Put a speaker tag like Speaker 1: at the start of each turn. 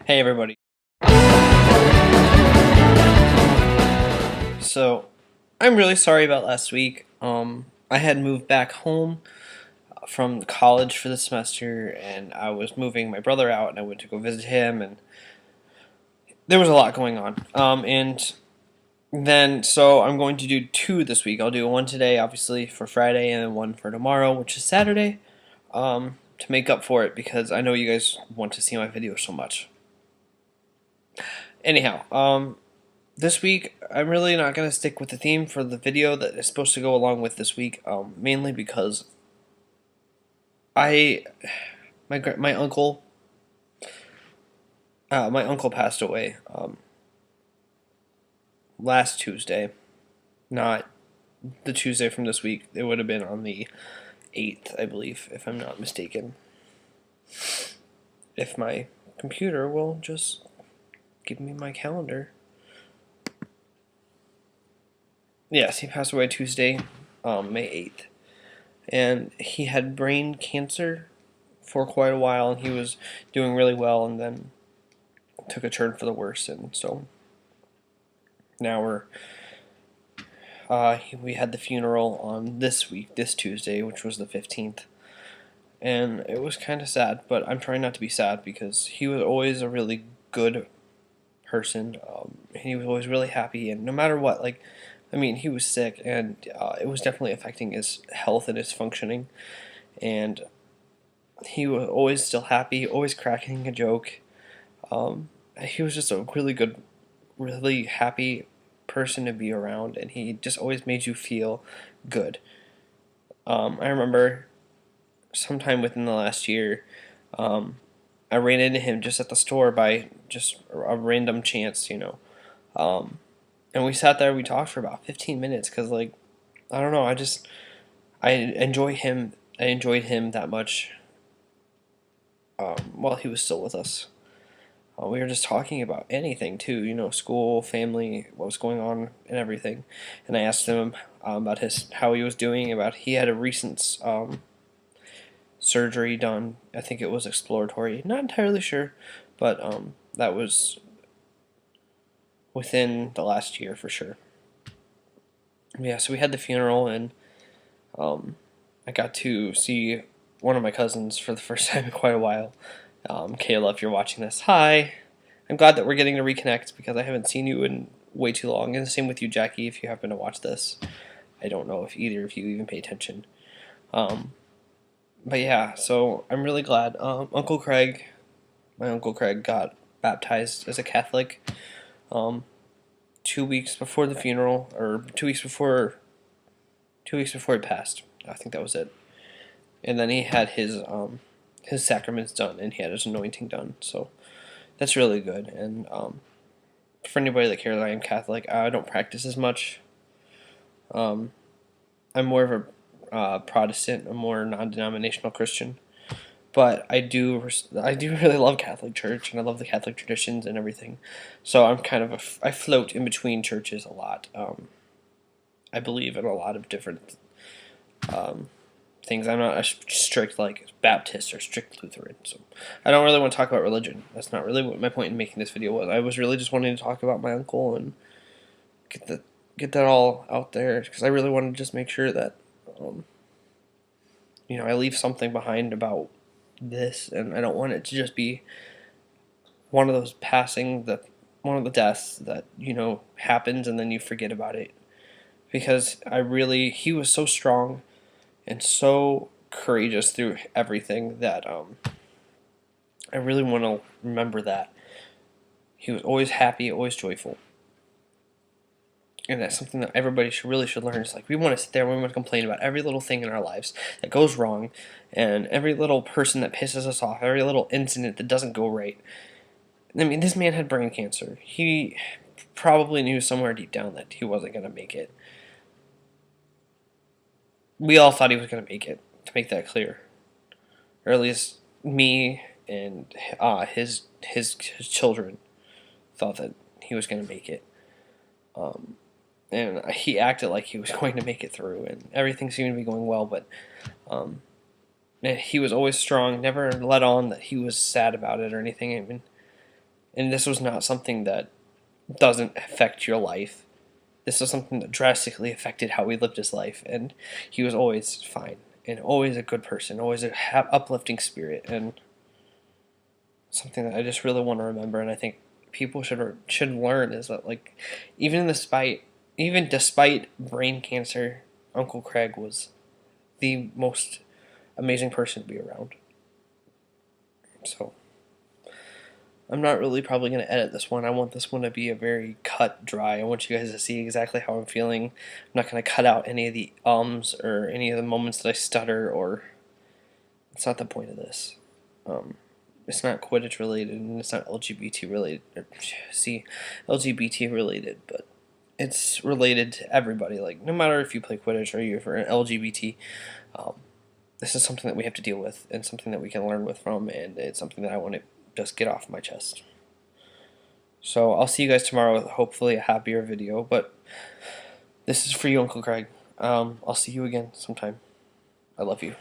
Speaker 1: Hey everybody. So, I'm really sorry about last week. I had moved back home from college for the semester, and I was moving my brother out, and I went to go visit him, and there was a lot going on. So I'm going to do two this week. I'll do one today, obviously, for Friday, and then one for tomorrow, which is Saturday, to make up for it, because I know you guys want to see my videos so much. Anyhow, this week, I'm really not going to stick with the theme for the video that is supposed to go along with this week, mainly because I, my uncle, my uncle passed away last Tuesday, not the Tuesday from this week. It would have been on the 8th, I believe, if I'm not mistaken. If my computer will just give me my calendar. Yes, he passed away Tuesday, May 8th. And he had brain cancer for quite a while, and he was doing really well, and then took a turn for the worse, and so now we had the funeral on this Tuesday, which was the 15th, and it was kind of sad, but I'm trying not to be sad because he was always a really good person. He was always really happy, and no matter what, he was sick, and it was definitely affecting his health and his functioning, and he was always still happy, always cracking a joke. He was just a really good, really happy person to be around, and he just always made you feel good. I remember sometime within the last year, I ran into him just at the store by just a random chance, and we sat there, we talked for about 15 minutes, because, I don't know, I enjoy him, I enjoyed him that much while he was still with us. We were just talking about anything too, school, family, what was going on, and everything. And I asked him about how he was doing. He had a recent surgery done. I think it was exploratory. Not entirely sure, but that was within the last year for sure. Yeah, so we had the funeral, and I got to see one of my cousins for the first time in quite a while. Kayla, if you're watching this, hi. I'm glad that we're getting to reconnect because I haven't seen you in way too long. And the same with you, Jackie, if you happen to watch this. I don't know if either of you even pay attention. But yeah, so I'm really glad. My Uncle Craig got baptized as a Catholic 2 weeks before the funeral, or 2 weeks before he passed. I think that was it. And then he had his sacraments done, and he had his anointing done. So that's really good. And for anybody that cares, I am Catholic. I don't practice as much. I'm more of a Protestant, a more non-denominational Christian. But I do really love Catholic Church, and I love the Catholic traditions and everything. So I'm I float in between churches a lot. I believe in a lot of different things. I'm not a strict Baptist or strict Lutheran, so I don't really want to talk about religion. That's not really what my point in making this video was. I was really just wanting to talk about my uncle and get that all out there, because I really wanted to just make sure that I leave something behind about this, and I don't want it to just be one of those one of the deaths that happens and then you forget about it, because he was so strong and so courageous through everything that I really want to remember that. He was always happy, always joyful. And that's something that everybody should learn. It's we want to sit there and we want to complain about every little thing in our lives that goes wrong, and every little person that pisses us off, every little incident that doesn't go right. I mean, this man had brain cancer. He probably knew somewhere deep down that he wasn't going to make it. We all thought he was going to make it, to make that clear. Or at least me and his children thought that he was going to make it. And he acted like he was going to make it through, and everything seemed to be going well, but he was always strong, never let on that he was sad about it or anything. I mean, And this was not something that doesn't affect your life. This was something that drastically affected how he lived his life, and he was always fine and always a good person, always a uplifting spirit, and something that I just really want to remember. And I think people should learn is that, like, even despite brain cancer, Uncle Craig was the most amazing person to be around. So I'm not really probably going to edit this one. I want this one to be a very cut dry. I want you guys to see exactly how I'm feeling. I'm not going to cut out any of the ums or any of the moments that I stutter, or it's not the point of this. It's not Quidditch related, and it's not LGBT related. LGBT related, but it's related to everybody. Like, no matter if you play Quidditch or you're an LGBT, um, this is something that we have to deal with, and something that we can learn from, and it's something that I want to just get off my chest. So I'll see you guys tomorrow with hopefully a happier video, but this is for you, Uncle Craig. I'll see you again sometime. I love you.